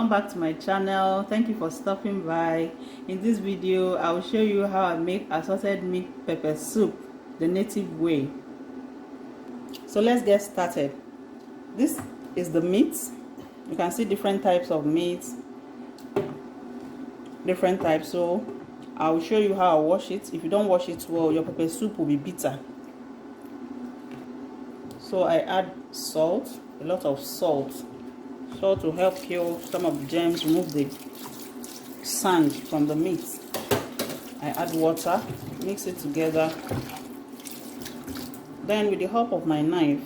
welcome back to my channel. Thank you for stopping by. In this video I will show you how I make assorted meat pepper soup the native way. So let's get started. This is the meat. You can see different types of meat, different types. So I will show you how I wash it. If you don't wash it well, your pepper soup will be bitter. So I add salt, a lot of salt to help kill some of the germs, remove the sand from the meat. I add water, mix it together. Then with the help of my knife,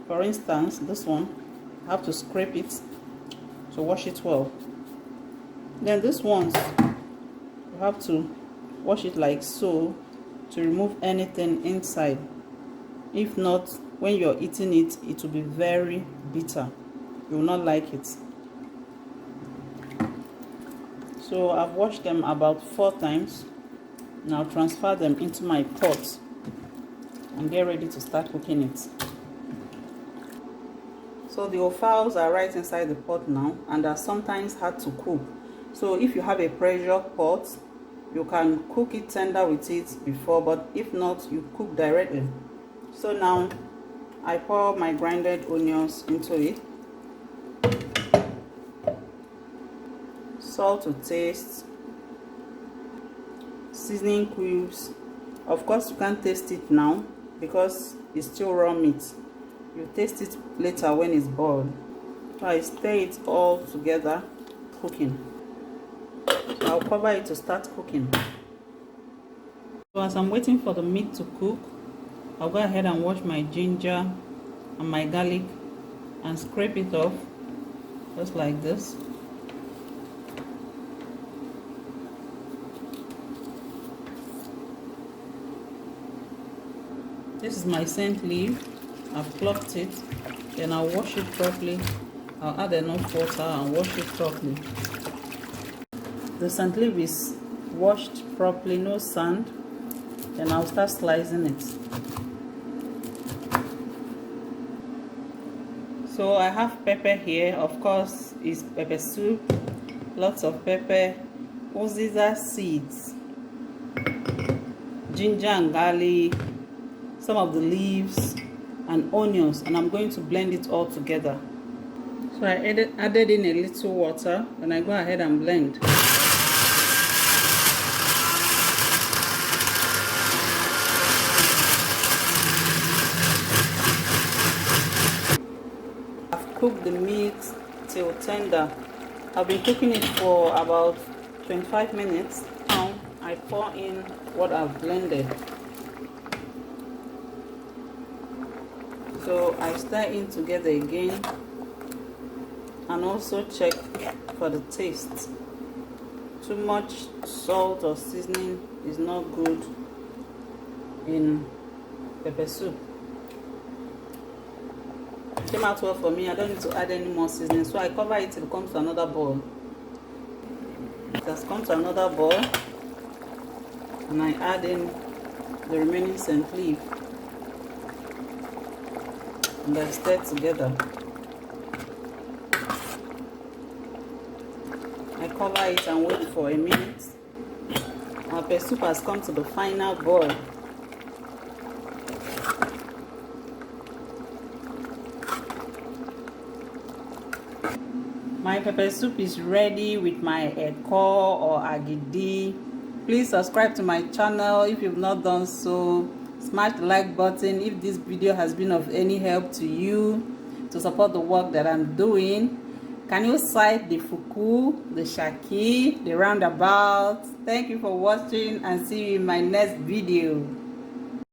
for instance this one, I have to scrape it to wash it well. Then this one, you have to wash it like so to remove anything inside. If not, when you're eating it, it will be very bitter. You will not like it. So I've washed them about 4 times. Now transfer them into my pot and get ready to start cooking it. So the offals are right inside the pot now, and are sometimes hard to cook. So if you have a pressure pot, you can cook it tender with it before, but if not, you cook directly. So now I pour my grinded onions into it, salt to taste, seasoning cubes. Of course you can't taste it now because it's still raw meat. You taste it later when it's boiled. So I stir it all together, cooking. So I'll cover it to start cooking. So as I'm waiting for the meat to cook, I'll go ahead and wash my ginger and my garlic and scrape it off just like this. This is my scent leaf. I've plucked it. Then I'll wash it properly. I'll add enough water and wash it properly. The scent leaf is washed properly, no sand. Then I'll start slicing it. So I have pepper here. Of course, it's pepper soup. Lots of pepper, Uziza seeds, ginger and garlic, some of the leaves, and onions, and I'm going to blend it all together. So I added in a little water, and I go ahead and blend. I've cooked the meat till tender. I've been cooking it for about 25 minutes. Now I pour in what I've blended. So I stir in together again and also check for the taste. Too much salt or seasoning is not good in pepper soup. It came out well for me. I don't need to add any more seasoning, so I cover it till it comes to another boil. It has come to another boil, and I add in the remaining scent leaf. And I stir together. I cover it and wait for a minute. Our pepper soup has come to the final boil. My pepper soup is ready with my eko or agidi. Please subscribe to my channel if you've not done so. Smash the like button if this video has been of any help to you to support the work that I'm doing. Can you cite the fuku, the shaki, the roundabout? Thank you for watching and see you in my next video.